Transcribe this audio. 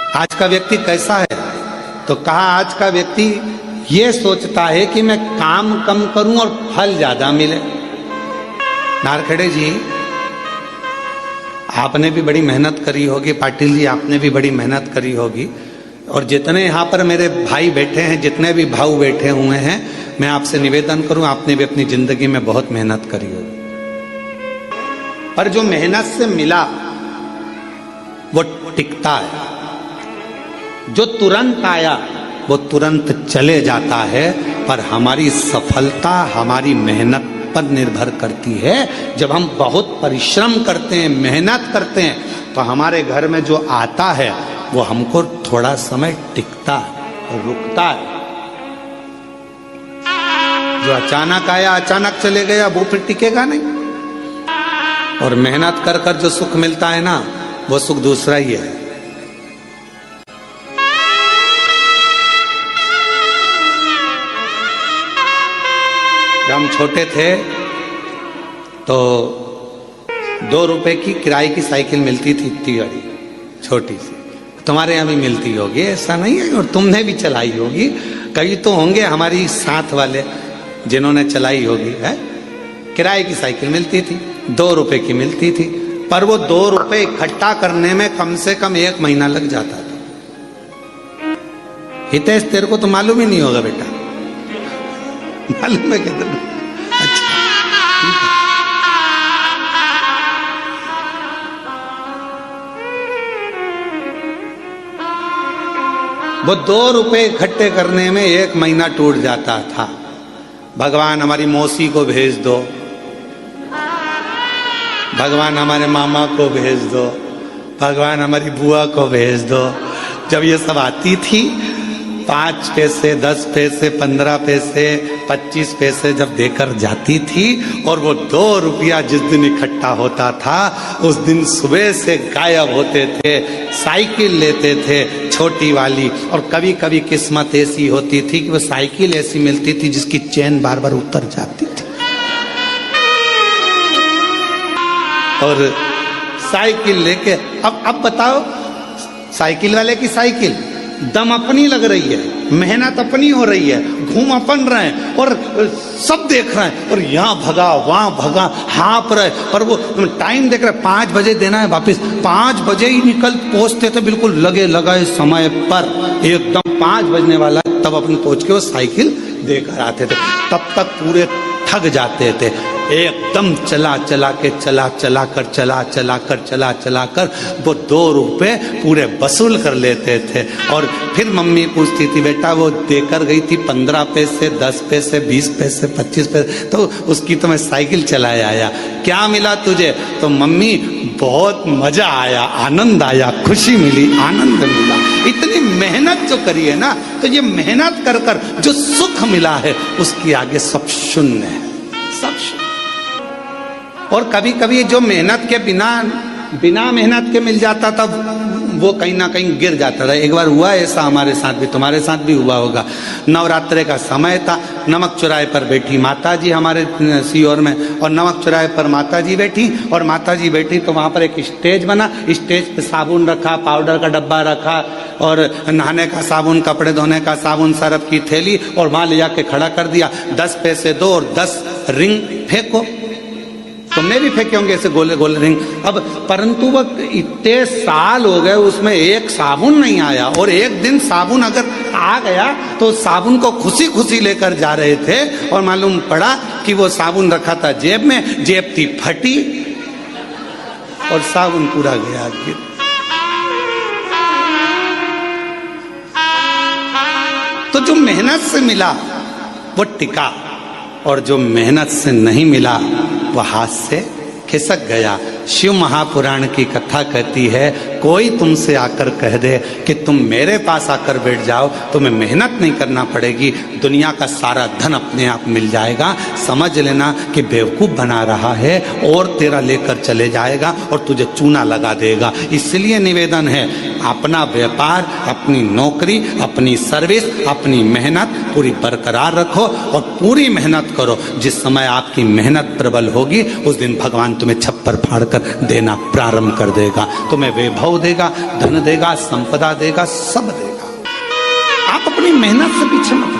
आज का व्यक्ति कैसा है? तो कहा आज का व्यक्ति ये सोचता है कि मैं काम कम करूं और फल ज्यादा मिले। नारखेड़े जी, आपने भी बड़ी मेहनत करी होगी, पाटिल जी आपने भी बड़ी मेहनत करी होगी, और जितने यहाँ पर मेरे भाई बैठे हैं, जितने भी भाऊ बैठे हुए हैं, मैं आपसे निवेदन करूं, आपने भी अपनी जिंदगी में बहुत मेहनत करी होगी, पर जो मेहनत से मिला वो टिकता है। जो तुरंत आया वो तुरंत चले जाता है, पर हमारी सफलता हमारी मेहनत पर निर्भर करती है। जब हम बहुत परिश्रम करते हैं, मेहनत करते हैं, तो हमारे घर में जो आता है वो हमको थोड़ा समय टिकता है, रुकता है। जो अचानक आया अचानक चले गया वो फिर टिकेगा नहीं। और मेहनत कर कर जो सुख मिलता है ना, वो सुख दूसरा ही है। जब हम छोटे थे तो 2 रुपए की किराए की साइकिल मिलती थी, इतनी बड़ी छोटी सी। तुम्हारे यहाँ भी मिलती होगी, ऐसा नहीं है, और तुमने भी चलाई होगी। कई तो होंगे हमारी साथ वाले जिन्होंने चलाई होगी। है, किराए की साइकिल मिलती थी, 2 रुपए की मिलती थी, पर वो 2 रुपए इकट्ठा करने में कम से कम 1 महीना लग जाता था। हितेश, तेरे को तो मालूम ही नहीं होगा बेटा, मालूम है कितना? अच्छा, वो 2 रुपए इकट्ठे करने में 1 महीना टूट जाता था। भगवान हमारी मौसी को भेज दो, भगवान हमारे मामा को भेज दो, भगवान हमारी बुआ को भेज दो। जब ये सब आती थी, 5 पैसे, 10 पैसे, 15 पैसे, 25 पैसे जब देकर जाती थी, और वो 2 रुपया जिस दिन इकट्ठा होता था, उस दिन सुबह से गायब होते थे। साइकिल लेते थे छोटी वाली, और कभी कभी किस्मत ऐसी होती थी कि वो साइकिल ऐसी मिलती थी जिसकी चेन बार बार उतर जाती थी। और साइकिल लेके अब बताओ, साइकिल वाले की साइकिल दम अपनी लग रही है, मेहनत अपनी हो रही है, घूम अपन रहे हैं, और सब देख रहे हैं, और यहाँ भगा वहां भगा, हाँप रहे, पर वो टाइम देख रहे, 5 बजे देना है वापिस। 5 बजे ही निकल पहुंचते थे, बिल्कुल लगे लगाए समय पर, एकदम 5 बजने वाला, तब अपन पहुंच के वो साइकिल देकर आते थे। तब तक पूरे थक जाते थे, एकदम चला कर वो 2 रुपए पूरे वसूल कर लेते थे। और फिर मम्मी पूछती थी, बेटा वो देकर गई थी 15 पैसे, 10 पैसे, 20 पैसे, 25 पैसे, तो उसकी तो मैं साइकिल चलाया आया, क्या मिला तुझे? तो मम्मी बहुत मजा आया, आनंद आया, खुशी मिली, आनंद मिला। इतनी मेहनत जो करी है ना, तो ये मेहनत कर कर जो सुख मिला है, उसके आगे सब शून्य है, सब शून्य। और कभी कभी जो मेहनत के बिना मेहनत के मिल जाता था, वो कहीं ना कहीं गिर जाता था। एक बार हुआ ऐसा हमारे साथ भी, तुम्हारे साथ भी हुआ होगा। नवरात्रे का समय था, नमक चौराहे पर बैठी माता जी हमारे सीहोर में, और नमक चौराहे पर माता जी बैठी, और माता जी बैठी तो वहाँ पर एक स्टेज बना, स्टेज पे साबुन रखा, पाउडर का डब्बा रखा, और नहाने का साबुन, कपड़े धोने का साबुन, सरफ की थैली, और वहाँ ले जाके खड़ा कर दिया। 10 पैसे दो और 10 रिंग फेंको। तुमने भी फेंके होंगे ऐसे गोले गोले रिंग। अब परंतु वो इतने साल हो गए, उसमें एक साबुन नहीं आया, और एक दिन साबुन अगर आ गया तो साबुन को खुशी खुशी लेकर जा रहे थे, और मालूम पड़ा कि वो साबुन रखा था जेब में, जेब थी फटी, और साबुन पूरा गया। तो जो मेहनत से मिला वो टिका, और जो मेहनत से नहीं मिला वह हाथ से खिसक गया। शिव महापुराण की कथा कहती है, कोई तुमसे आकर कह दे कि तुम मेरे पास आकर बैठ जाओ, तुम्हें मेहनत नहीं करना पड़ेगी, दुनिया का सारा धन अपने आप मिल जाएगा, समझ लेना कि बेवकूफ़ बना रहा है, और तेरा लेकर चले जाएगा और तुझे चूना लगा देगा। इसलिए निवेदन है अपना व्यापार, अपनी नौकरी, अपनी सर्विस, अपनी मेहनत पूरी बरकरार रखो और पूरी मेहनत करो। जिस समय आपकी मेहनत प्रबल होगी उस दिन भगवान तुम्हें छप्पर फाड़ कर देना प्रारंभ कर देगा। तुम्हें वैभव देगा, धन देगा, संपदा देगा, सब देगा। आप अपनी मेहनत से पीछे मत